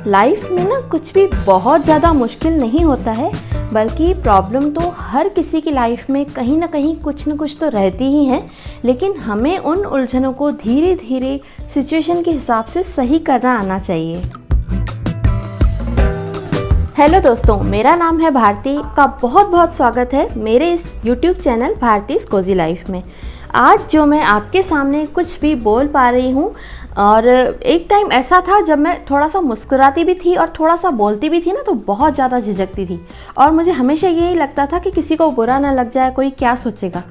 Life में ना कुछ भी बहुत ज़्यादा मुश्किल नहीं होता है, बल्कि प्रॉब्लम तो हर किसी की लाइफ में कहीं ना कहीं कुछ ना कुछ तो रहती ही है। लेकिन हमें उन उलझनों को धीरे धीरे सिचुएशन के हिसाब से सही करना आना चाहिए। हेलो दोस्तों, मेरा नाम है भारती। का बहुत बहुत स्वागत है मेरे इस YouTube चैनल भारतीज कोजी लाइफ में। आज जो मैं आपके सामने कुछ भी बोल पा रही हूँ, और एक टाइम ऐसा था जब मैं थोड़ा सा मुस्कुराती भी थी और थोड़ा सा बोलती भी थी ना, तो बहुत ज़्यादा झिझकती थी और मुझे हमेशा यही लगता था कि किसी को बुरा ना लग जाए, कोई क्या सोचेगा।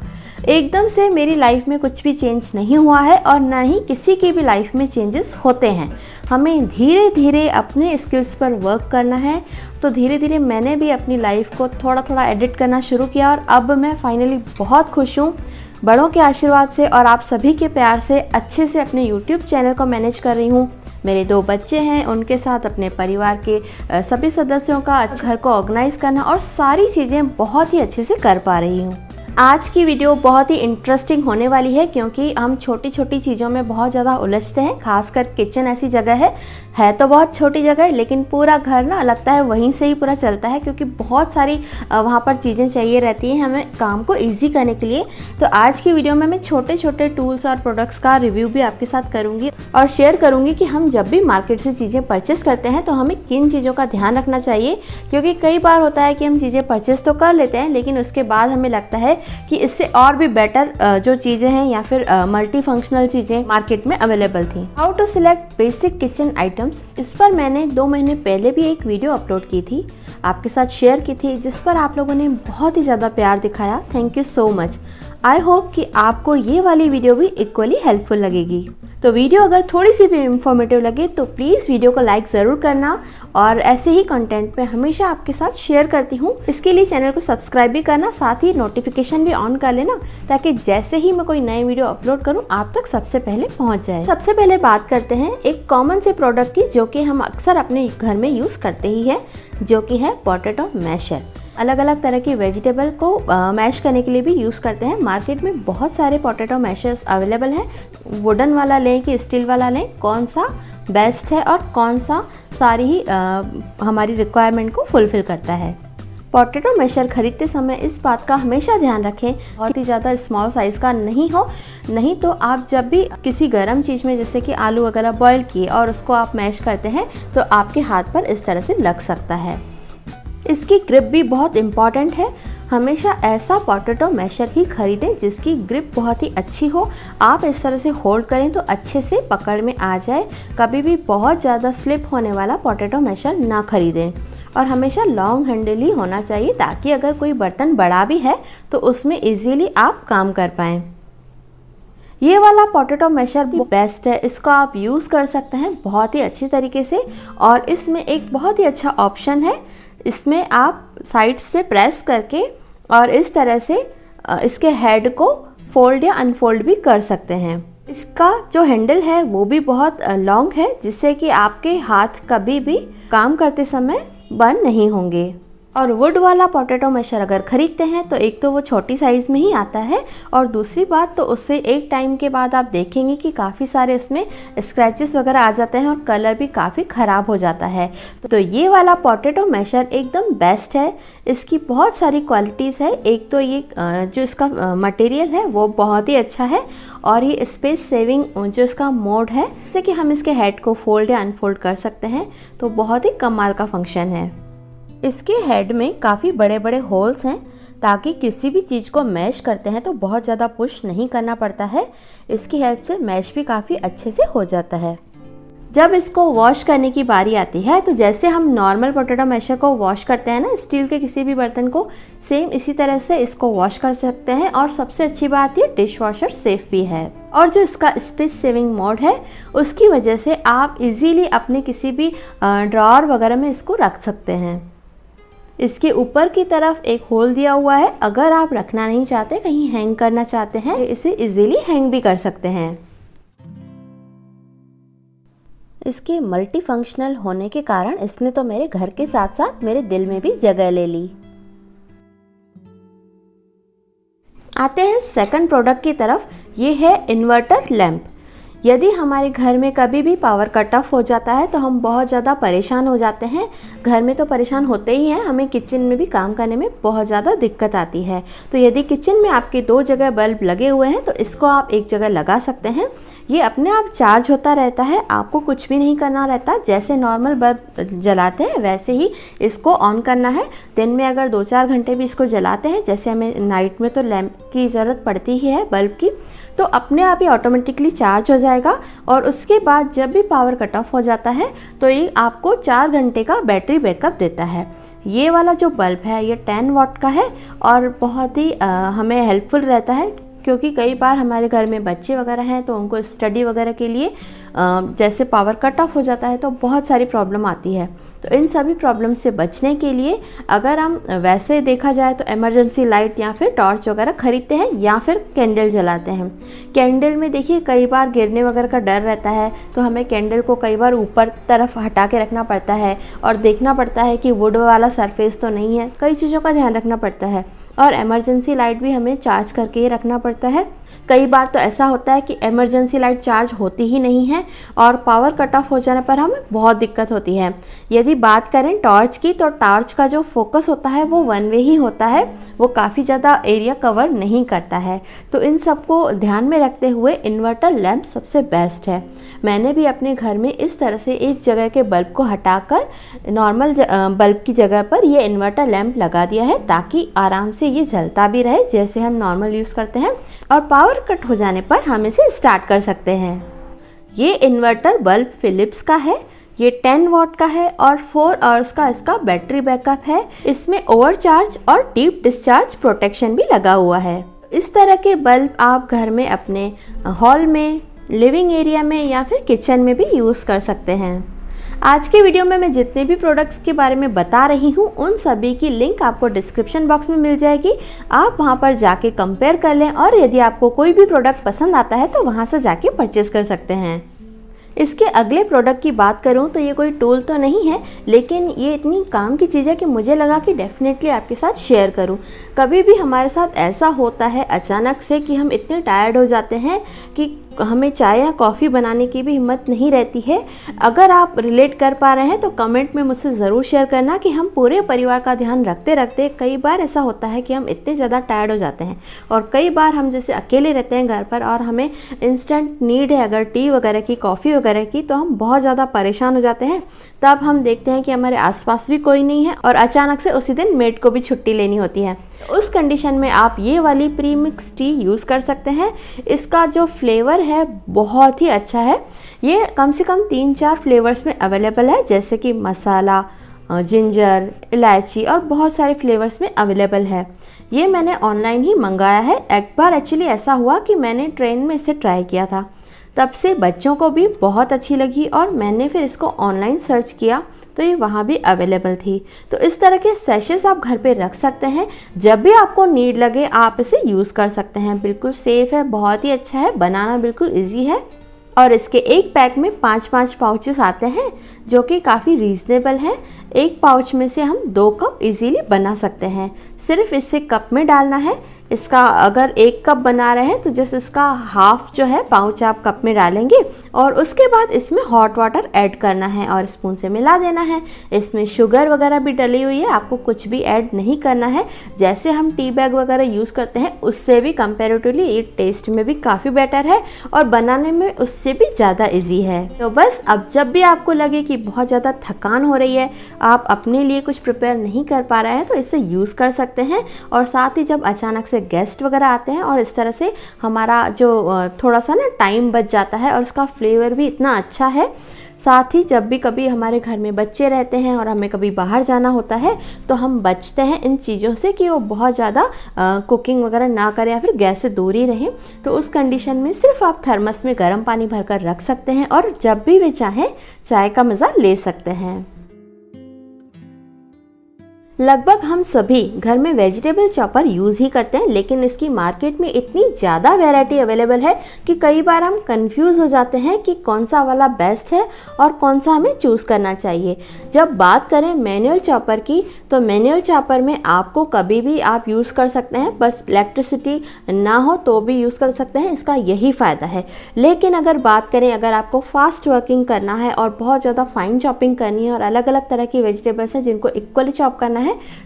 एकदम से मेरी लाइफ में कुछ भी चेंज नहीं हुआ है और ना ही किसी की भी लाइफ में चेंजेस होते हैं। हमें धीरे धीरे अपने स्किल्स पर वर्क करना है। तो धीरे धीरे मैंने भी अपनी लाइफ को थोड़ा थोड़ा एडिट करना शुरू किया और अब मैं फाइनली बहुत खुश हूँ। बड़ों के आशीर्वाद से और आप सभी के प्यार से अच्छे से अपने YouTube चैनल को मैनेज कर रही हूँ। मेरे 2 बच्चे हैं, उनके साथ अपने परिवार के सभी सदस्यों का घर को ऑर्गेनाइज़ करना और सारी चीज़ें बहुत ही अच्छे से कर पा रही हूँ। आज की वीडियो बहुत ही इंटरेस्टिंग होने वाली है, क्योंकि हम छोटी छोटी चीज़ों में बहुत ज़्यादा उलझते हैं। खासकर किचन ऐसी जगह है तो बहुत छोटी जगह है, लेकिन पूरा घर ना लगता है वहीं से ही पूरा चलता है, क्योंकि बहुत सारी वहाँ पर चीज़ें चाहिए रहती हैं हमें काम को ईजी करने के लिए। तो आज की वीडियो में मैं छोटे छोटे टूल्स और प्रोडक्ट्स का रिव्यू भी आपके साथ करूँगी और शेयर करूँगी कि हम जब भी मार्केट से चीज़ें परचेस करते हैं तो हमें किन चीज़ों का ध्यान रखना चाहिए। क्योंकि कई बार होता है कि हम चीज़ें परचेस तो कर लेते हैं, लेकिन उसके बाद हमें लगता है कि इससे और भी बेटर जो चीज़ें हैं या फिर मल्टी फंक्शनल चीज़ें मार्केट में अवेलेबल थी। How to select basic kitchen items, इस पर मैंने 2 महीने पहले भी एक वीडियो अपलोड की थी, आपके साथ शेयर की थी, जिस पर आप लोगों ने बहुत ही ज़्यादा प्यार दिखाया। Thank you so much. I hope कि आपको ये वाली वीडियो भी इक्वली हेल्पफुल लगेगी। तो वीडियो अगर थोड़ी सी भी इंफॉर्मेटिव लगे तो प्लीज़ वीडियो को लाइक ज़रूर करना, और ऐसे ही कंटेंट मैं हमेशा आपके साथ शेयर करती हूँ। इसके लिए चैनल को सब्सक्राइब भी करना, साथ ही नोटिफिकेशन भी ऑन कर लेना, ताकि जैसे ही मैं कोई नई वीडियो अपलोड करूँ आप तक सबसे पहले पहुँच जाए। सबसे पहले बात करते हैं एक कॉमन से प्रोडक्ट की, जो कि हम अक्सर अपने घर में यूज़ करते ही है, जो कि है पोटैटो मैशर। अलग अलग तरह की वेजिटेबल को मैश करने के लिए भी यूज़ करते हैं। मार्केट में बहुत सारे पोटैटो मैशर्स अवेलेबल हैं। वुडन वाला लें कि स्टील वाला लें, कौन सा बेस्ट है और कौन सा सारी ही हमारी रिक्वायरमेंट को फुलफ़िल करता है। पोटैटो मैशर खरीदते समय इस बात का हमेशा ध्यान रखें, बहुत ही ज़्यादा स्मॉल साइज़ का नहीं हो, नहीं तो आप जब भी किसी गर्म चीज़ में जैसे कि आलू वगैरह बॉईल किए और उसको आप मैश करते हैं तो आपके हाथ पर इस तरह से लग सकता है। इसकी ग्रिप भी बहुत इम्पॉर्टेंट है। हमेशा ऐसा पोटैटो मैशर ही खरीदें जिसकी ग्रिप बहुत ही अच्छी हो। आप इस तरह से होल्ड करें तो अच्छे से पकड़ में आ जाए। कभी भी बहुत ज़्यादा स्लिप होने वाला पोटैटो मैशर ना खरीदें, और हमेशा लॉन्ग हैंडल ही होना चाहिए, ताकि अगर कोई बर्तन बड़ा भी है तो उसमें इजीली आप काम कर पाएँ। ये वाला पोटैटो मैशर भी बेस्ट है, इसको आप यूज़ कर सकते हैं बहुत ही अच्छी तरीके से। और इसमें एक बहुत ही अच्छा ऑप्शन है, इसमें आप साइड से प्रेस करके और इस तरह से इसके हेड को फोल्ड या अनफोल्ड भी कर सकते हैं। इसका जो हैंडल है वो भी बहुत लॉन्ग है, जिससे कि आपके हाथ कभी भी काम करते समय बंद नहीं होंगे। और वुड वाला पोटैटो मैशर अगर ख़रीदते हैं तो एक तो वो छोटी साइज़ में ही आता है, और दूसरी बात तो उससे एक टाइम के बाद आप देखेंगे कि काफ़ी सारे उसमें स्क्रैचेस वगैरह आ जाते हैं और कलर भी काफ़ी ख़राब हो जाता है। तो ये वाला पोटैटो मैशर एकदम बेस्ट है। इसकी बहुत सारी क्वालिटीज़ है। एक तो ये जो इसका मटेरियल है वो बहुत ही अच्छा है, और ये स्पेस सेविंग जो इसका मोड है, जैसे कि हम इसके हेड को फोल्ड या अनफोल्ड कर सकते हैं, तो बहुत ही कमाल का फंक्शन है। इसके हेड में काफ़ी बड़े बड़े होल्स हैं, ताकि किसी भी चीज़ को मैश करते हैं तो बहुत ज़्यादा पुश नहीं करना पड़ता है। इसकी हेल्प से मैश भी काफ़ी अच्छे से हो जाता है। जब इसको वॉश करने की बारी आती है तो जैसे हम नॉर्मल पोटैटो मैशर को वॉश करते हैं ना, स्टील के किसी भी बर्तन को, सेम इसी तरह से इसको वॉश कर सकते हैं। और सबसे अच्छी बात ये डिश वॉशर सेफ भी है। और जो इसका स्पेस सेविंग मोड है उसकी वजह से आप इजीली अपने किसी भी ड्रॉअर वगैरह में इसको रख सकते हैं। इसके ऊपर की तरफ एक होल दिया हुआ है, अगर आप रखना नहीं चाहते, कहीं हैंग करना चाहते हैं, इसे इजीली हैंग भी कर सकते हैं। इसके मल्टी फंक्शनल होने के कारण इसने तो मेरे घर के साथ साथ मेरे दिल में भी जगह ले ली। आते हैं सेकंड प्रोडक्ट की तरफ। ये है इन्वर्टर लैंप। यदि हमारे घर में कभी भी पावर कट ऑफ हो जाता है तो हम बहुत ज़्यादा परेशान हो जाते हैं। घर में तो परेशान होते ही हैं, हमें किचन में भी काम करने में बहुत ज़्यादा दिक्कत आती है। तो यदि किचन में आपके 2 जगह बल्ब लगे हुए हैं तो इसको आप एक जगह लगा सकते हैं। ये अपने आप चार्ज होता रहता है, आपको कुछ भी नहीं करना रहता। जैसे नॉर्मल बल्ब जलाते हैं वैसे ही इसको ऑन करना है। दिन में अगर 2-4 घंटे भी इसको जलाते हैं, जैसे हमें नाइट में तो लैंप की ज़रूरत पड़ती ही है बल्ब की, तो अपने आप ही ऑटोमेटिकली चार्ज हो जाएगा। और उसके बाद जब भी पावर कट ऑफ हो जाता है तो ये आपको 4 घंटे का बैटरी बैकअप देता है। ये वाला जो बल्ब है ये 10 वाट का है और बहुत ही हमें हेल्पफुल रहता है, क्योंकि कई बार हमारे घर में बच्चे वगैरह हैं तो उनको स्टडी वगैरह के लिए जैसे पावर कट ऑफ हो जाता है तो बहुत सारी प्रॉब्लम आती है। तो इन सभी प्रॉब्लम से बचने के लिए अगर हम वैसे देखा जाए तो इमरजेंसी लाइट या फिर टॉर्च वगैरह खरीदते हैं या फिर कैंडल जलाते हैं। कैंडल में देखिए कई बार गिरने वगैरह का डर रहता है, तो हमें कैंडल को कई बार ऊपर तरफ हटा के रखना पड़ता है और देखना पड़ता है कि वुड वाला सरफेस तो नहीं है। कई चीज़ों का ध्यान रखना पड़ता है और इमरजेंसी लाइट भी हमें चार्ज करके ही रखना पड़ता है। कई बार तो ऐसा होता है कि इमरजेंसी लाइट चार्ज होती ही नहीं है और पावर कट ऑफ हो जाने पर हमें बहुत दिक्कत होती है। यदि बात करें टॉर्च की, तो टॉर्च का जो फोकस होता है वो 1 वे ही होता है, वो काफ़ी ज़्यादा एरिया कवर नहीं करता है। तो इन सबको ध्यान में रखते हुए इन्वर्टर लैंप सबसे बेस्ट है। मैंने भी अपने घर में इस तरह से एक जगह के बल्ब को हटाकर नॉर्मल बल्ब की जगह पर ये इन्वर्टर लैंप लगा दिया है, ताकि आराम से ये जलता भी रहे जैसे हम नॉर्मल यूज़ करते हैं, और पावर कट हो जाने पर हम इसे स्टार्ट कर सकते हैं। ये इन्वर्टर बल्ब फिलिप्स का है, ये 10 वाट का है और 4 आवर्स का इसका बैटरी बैकअप है। इसमें ओवरचार्ज और डीप डिस्चार्ज प्रोटेक्शन भी लगा हुआ है। इस तरह के बल्ब आप घर में अपने हॉल में, लिविंग एरिया में या फिर किचन में भी यूज़ कर सकते हैं। आज के वीडियो में मैं जितने भी प्रोडक्ट्स के बारे में बता रही हूँ उन सभी की लिंक आपको डिस्क्रिप्शन बॉक्स में मिल जाएगी। आप वहाँ पर जाके कंपेयर कर लें और यदि आपको कोई भी प्रोडक्ट पसंद आता है तो वहाँ से जाके परचेज़ कर सकते हैं। इसके अगले प्रोडक्ट की बात करूं तो ये कोई टूल तो नहीं है, लेकिन ये इतनी काम की चीज़ है कि मुझे लगा कि डेफिनेटली आपके साथ शेयर करूं। कभी भी हमारे साथ ऐसा होता है अचानक से कि हम इतने टायर्ड हो जाते हैं कि हमें चाय या कॉफ़ी बनाने की भी हिम्मत नहीं रहती है। अगर आप रिलेट कर पा रहे हैं तो कमेंट में मुझसे ज़रूर शेयर करना कि हम पूरे परिवार का ध्यान रखते रखते कई बार ऐसा होता है कि हम इतने ज़्यादा टायर्ड हो जाते हैं, और कई बार हम जैसे अकेले रहते हैं घर पर और हमें इंस्टेंट नीड है अगर टी वगैरह की, कॉफ़ी वगैरह की, तो हम बहुत ज़्यादा परेशान हो जाते हैं। तब हम देखते हैं कि हमारे आसपास भी कोई नहीं है और अचानक से उसी दिन मेड को भी छुट्टी लेनी होती है। उस कंडीशन में आप ये वाली प्रीमिक्स टी यूज़ कर सकते हैं। इसका जो फ्लेवर है बहुत ही अच्छा है। ये कम से कम 3-4 फ्लेवर्स में अवेलेबल है, जैसे कि मसाला, जिंजर, इलायची और बहुत सारे फ्लेवर्स में अवेलेबल है। ये मैंने ऑनलाइन ही मंगाया है। एक बार एक्चुअली ऐसा हुआ कि मैंने ट्रेन में इसे ट्राई किया था, तब से बच्चों को भी बहुत अच्छी लगी और मैंने फिर इसको ऑनलाइन सर्च किया तो ये वहाँ भी अवेलेबल थी। तो इस तरह के सैशेस आप घर पे रख सकते हैं, जब भी आपको नीड लगे आप इसे यूज़ कर सकते हैं। बिल्कुल सेफ़ है, बहुत ही अच्छा है, बनाना बिल्कुल ईजी है। और इसके एक पैक में 5-5 पाउचेस आते हैं जो कि काफ़ी रीज़नेबल है। एक पाउच में से हम 2 कप इजीली बना सकते हैं। सिर्फ इसे कप में डालना है। इसका अगर 1 कप बना रहे हैं तो जैसे इसका हाफ जो है पाउच आप कप में डालेंगे और उसके बाद इसमें हॉट वाटर ऐड करना है और स्पून से मिला देना है। इसमें शुगर वगैरह भी डली हुई है, आपको कुछ भी ऐड नहीं करना है। जैसे हम टी बैग वगैरह यूज़ करते हैं उससे भी कंपैरेटिवली ये टेस्ट में भी काफ़ी बेटर है और बनाने में उससे भी ज़्यादा ईजी है। तो बस अब जब भी आपको लगे कि बहुत ज़्यादा थकान हो रही है, आप अपने लिए कुछ प्रिपेयर नहीं कर पा रहे हैं, तो इसे यूज़ कर सकते हैं। और साथ ही जब अचानक से गेस्ट वगैरह आते हैं और इस तरह से हमारा जो थोड़ा सा ना टाइम बच जाता है और उसका फ्लेवर भी इतना अच्छा है। साथ ही जब भी कभी हमारे घर में बच्चे रहते हैं और हमें कभी बाहर जाना होता है तो हम बचते हैं इन चीज़ों से कि वो बहुत ज़्यादा कुकिंग वगैरह ना करें या फिर गैस से दूर ही रहें। तो उस कंडीशन में सिर्फ आप थर्मस में गर्म पानी भरकर रख सकते हैं और जब भी वे चाहें चाय का मज़ा ले सकते हैं। लगभग हम सभी घर में वेजिटेबल चॉपर यूज़ ही करते हैं, लेकिन इसकी मार्केट में इतनी ज़्यादा वैरायटी अवेलेबल है कि कई बार हम कंफ्यूज हो जाते हैं कि कौन सा वाला बेस्ट है और कौन सा हमें चूज़ करना चाहिए। जब बात करें मैनुअल चॉपर की, तो मैनुअल चॉपर में आपको कभी भी आप यूज़ कर सकते हैं, बस इलेक्ट्रिसिटी ना हो तो भी यूज़ कर सकते हैं, इसका यही फ़ायदा है। लेकिन अगर बात करें, अगर आपको फास्ट वर्किंग करना है और बहुत ज़्यादा फाइन चॉपिंग करनी है और अलग अलग तरह की वेजिटेबल्स हैं जिनको इक्वली चॉप करना है,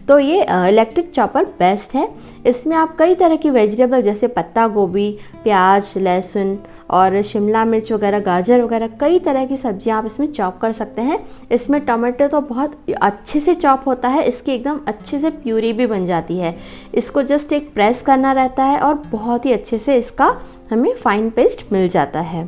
तो ये इलेक्ट्रिक चॉपर बेस्ट है। इसमें आप कई तरह की वेजिटेबल जैसे पत्ता गोभी, प्याज, लहसुन और शिमला मिर्च वगैरह, गाजर वगैरह, कई तरह की सब्जियां आप इसमें चॉप कर सकते हैं। इसमें टमाटर तो बहुत अच्छे से चॉप होता है, इसकी एकदम अच्छे से प्यूरी भी बन जाती है। इसको जस्ट एक प्रेस करना रहता है और बहुत ही अच्छे से इसका हमें फाइन पेस्ट मिल जाता है।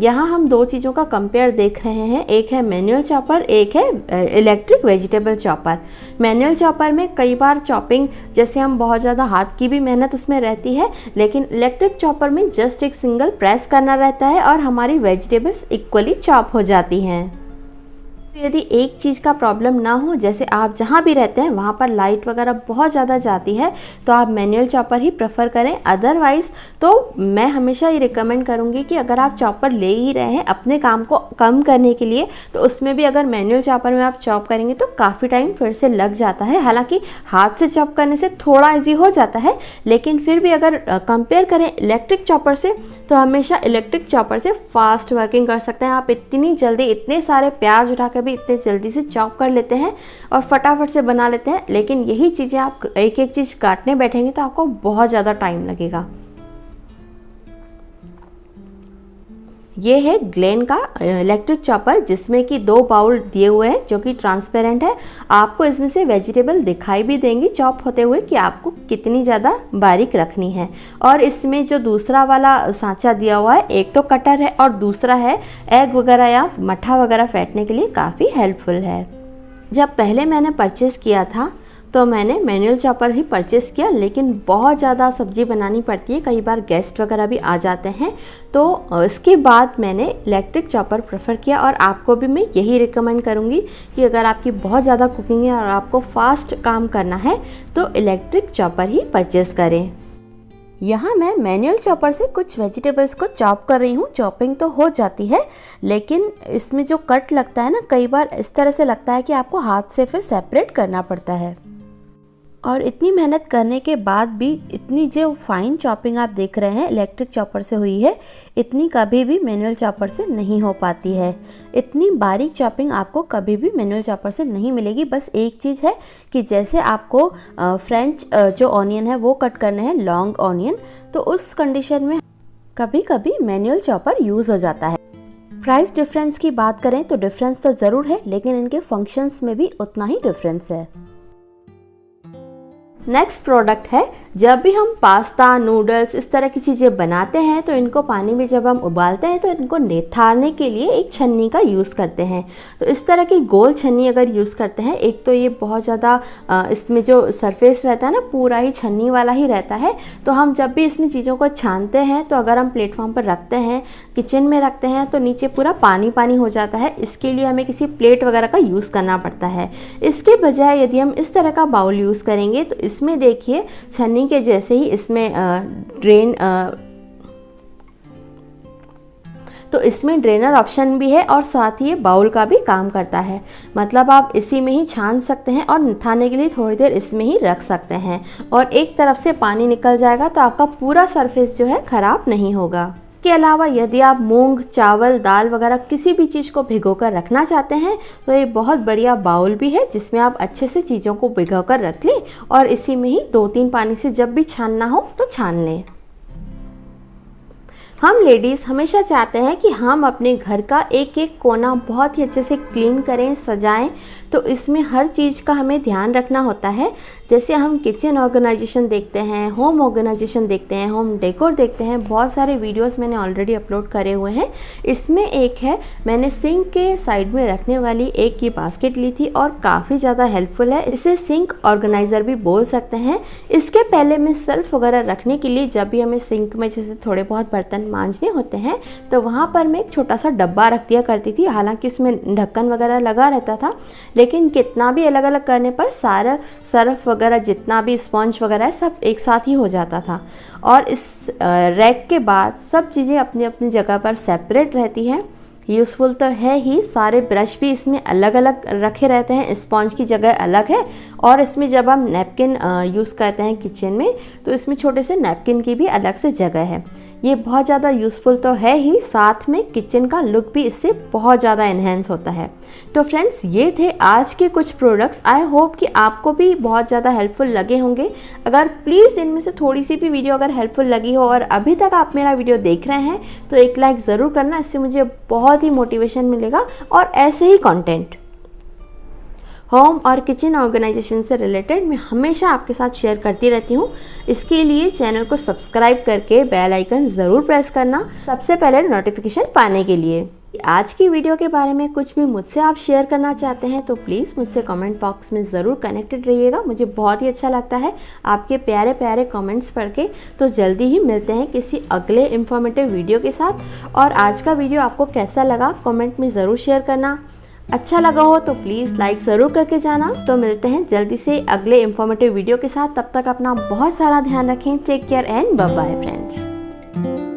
यहाँ हम दो चीज़ों का कंपेयर देख रहे हैं, एक है मैनुअल चॉपर, एक है electric vegetable chopper. Manual chopper में कई बार चॉपिंग जैसे हम बहुत ज़्यादा हाथ की भी मेहनत उसमें रहती है, लेकिन इलेक्ट्रिक चॉपर में जस्ट एक सिंगल प्रेस करना रहता है और हमारी वेजिटेबल्स इक्वली चॉप हो जाती हैं। यदि एक चीज़ का प्रॉब्लम ना हो, जैसे आप जहाँ भी रहते हैं वहाँ पर लाइट वगैरह बहुत ज़्यादा जाती है, तो आप मैनुअल चॉपर ही प्रेफर करें। अदरवाइज़ तो मैं हमेशा ये रिकमेंड करूँगी कि अगर आप चॉपर ले ही रहे हैं अपने काम को कम करने के लिए, तो उसमें भी अगर मैनुअल चॉपर में आप चॉप करेंगे तो काफ़ी टाइम फिर से लग जाता है। हालाँकि हाथ से चॉप करने से थोड़ा ईजी हो जाता है, लेकिन फिर भी अगर कंपेयर करें इलेक्ट्रिक चॉपर से, तो हमेशा इलेक्ट्रिक चॉपर से फास्ट वर्किंग कर सकते हैं। आप इतनी जल्दी इतने सारे प्याज उठा के भी इतने जल्दी से चॉप कर लेते हैं और फटाफट से बना लेते हैं, लेकिन यही चीज़ें आप एक एक चीज़ काटने बैठेंगे तो आपको बहुत ज़्यादा टाइम लगेगा। ये है ग्लेन का इलेक्ट्रिक चॉपर, जिसमें कि 2 बाउल दिए हुए हैं जो कि ट्रांसपेरेंट है। आपको इसमें से वेजिटेबल दिखाई भी देंगी चॉप होते हुए कि आपको कितनी ज़्यादा बारीक रखनी है। और इसमें जो दूसरा वाला सांचा दिया हुआ है, एक तो कटर है और दूसरा है एग वगैरह या मट्ठा वगैरह फेंटने के लिए काफ़ी हेल्पफुल है। जब पहले मैंने परचेज़ किया था तो मैंने मैनुअल चॉपर ही परचेज़ किया, लेकिन बहुत ज़्यादा सब्ज़ी बनानी पड़ती है, कई बार गेस्ट वगैरह भी आ जाते हैं, तो इसके बाद मैंने इलेक्ट्रिक चॉपर प्रेफर किया। और आपको भी मैं यही रिकमेंड करूँगी कि अगर आपकी बहुत ज़्यादा कुकिंग है और आपको फास्ट काम करना है तो इलेक्ट्रिक चॉपर ही परचेज़ करें। यहाँ मैं मैनुअल चॉपर से कुछ वेजिटेबल्स को चॉप कर रही हूँ। चॉपिंग तो हो जाती है, लेकिन इसमें जो कट लगता है ना, कई बार इस तरह से लगता है कि आपको हाथ से फिर सेपरेट करना पड़ता है। और इतनी मेहनत करने के बाद भी इतनी जो फाइन चॉपिंग आप देख रहे हैं इलेक्ट्रिक चॉपर से हुई है, इतनी कभी भी मैनुअल चॉपर से नहीं हो पाती है। इतनी बारीक चॉपिंग आपको कभी भी मैनुअल चॉपर से नहीं मिलेगी। बस एक चीज़ है कि जैसे आपको फ्रेंच जो ऑनियन है वो कट करने हैं, लॉन्ग ऑनियन, तो उस कंडीशन में कभी कभी मैनुअल चॉपर यूज़ हो जाता है। प्राइस डिफरेंस की बात करें तो डिफरेंस तो ज़रूर है, लेकिन इनके फंक्शंस में भी उतना ही डिफरेंस है। नेक्स्ट प्रोडक्ट है, जब भी हम पास्ता, नूडल्स इस तरह की चीज़ें बनाते हैं तो इनको पानी में जब हम उबालते हैं तो इनको निथारने के लिए एक छन्नी का यूज़ करते हैं। तो इस तरह की गोल छन्नी अगर यूज़ करते हैं, एक तो ये बहुत ज़्यादा इसमें जो सरफेस रहता है ना पूरा ही छन्नी वाला ही रहता है, तो हम जब भी इसमें चीज़ों को छानते हैं तो अगर हम प्लेटफॉर्म पर रखते हैं, किचन में रखते हैं, तो नीचे पूरा पानी पानी हो जाता है। इसके लिए हमें किसी प्लेट वगैरह का यूज़ करना पड़ता है। इसके बजाय यदि हम इस तरह का बाउल यूज़ करेंगे तो इसमें देखिए छन्नी के जैसे ही इसमें तो इसमें ड्रेनर ऑप्शन भी है और साथ ही ये बाउल का भी काम करता है। मतलब आप इसी में ही छान सकते हैं और निथाने के लिए थोड़ी देर इसमें ही रख सकते हैं और एक तरफ से पानी निकल जाएगा तो आपका पूरा सरफेस जो है ख़राब नहीं होगा। इसके अलावा यदि आप मूंग, चावल, दाल वगैरह किसी भी चीज़ को भिगोकर रखना चाहते हैं तो ये बहुत बढ़िया बाउल भी है जिसमें आप अच्छे से चीज़ों को भिगोकर रख लें और इसी में ही 2-3 पानी से जब भी छानना हो तो छान लें। हम लेडीज़ हमेशा चाहते हैं कि हम अपने घर का एक एक कोना बहुत ही अच्छे से क्लीन करें, सजाएं, तो इसमें हर चीज़ का हमें ध्यान रखना होता है। जैसे हम किचन ऑर्गेनाइजेशन देखते हैं, होम ऑर्गेनाइजेशन देखते हैं, होम डेकोर देखते हैं, बहुत सारे वीडियोस मैंने ऑलरेडी अपलोड करे हुए हैं। इसमें एक है, मैंने सिंक के साइड में रखने वाली एक ये बास्केट ली थी और काफ़ी ज़्यादा हेल्पफुल है। इसे सिंक ऑर्गेनाइज़र भी बोल सकते हैं। इसके पहले में सर्फ वगैरह रखने के लिए जब भी हमें सिंक में जैसे थोड़े बहुत बर्तन मांजने होते हैं तो वहाँ पर मैं एक छोटा सा डब्बा रख दिया करती थी। हालांकि उसमें ढक्कन वगैरह लगा रहता था, लेकिन कितना भी अलग अलग करने पर सारा सर्फ वगैरह जितना भी स्पंज वगैरह है सब एक साथ ही हो जाता था। और इस रैक के बाद सब चीज़ें अपनी अपनी जगह पर सेपरेट रहती हैं। यूज़फुल तो है ही, सारे ब्रश भी इसमें अलग अलग रखे रहते हैं, स्पॉन्ज की जगह अलग है। और इसमें जब हम नैपकिन यूज़ करते हैं किचन में तो इसमें छोटे से नैपकिन की भी अलग से जगह है। ये बहुत ज़्यादा यूज़फुल तो है ही, साथ में किचन का लुक भी इससे बहुत ज़्यादा इन्हेंस होता है। तो फ्रेंड्स, ये थे आज के कुछ प्रोडक्ट्स। आई होप कि आपको भी बहुत ज़्यादा हेल्पफुल लगे होंगे। अगर प्लीज़ इनमें से थोड़ी सी भी वीडियो अगर हेल्पफुल लगी हो और अभी तक आप मेरा वीडियो देख रहे हैं तो एक लाइक ज़रूर करना, इससे मुझे बहुत ही मोटिवेशन मिलेगा। और ऐसे ही कंटेंट होम और किचन ऑर्गेनाइजेशन से रिलेटेड मैं हमेशा आपके साथ शेयर करती रहती हूँ। इसके लिए चैनल को सब्सक्राइब करके बेल आइकन ज़रूर प्रेस करना, सबसे पहले नोटिफिकेशन पाने के लिए। आज की वीडियो के बारे में कुछ भी मुझसे आप शेयर करना चाहते हैं तो प्लीज़ मुझसे कमेंट बॉक्स में ज़रूर कनेक्टेड रहिएगा। मुझे बहुत ही अच्छा लगता है आपके प्यारे प्यारे कमेंट्स पढ़ के। तो जल्दी ही मिलते हैं किसी अगले इन्फॉर्मेटिव वीडियो के साथ। और आज का वीडियो आपको कैसा लगा कमेंट में ज़रूर शेयर करना। अच्छा लगा हो तो प्लीज़ लाइक ज़रूर करके जाना। तो मिलते हैं जल्दी से अगले इन्फॉर्मेटिव वीडियो के साथ। तब तक अपना बहुत सारा ध्यान रखें। Take care and bye bye friends.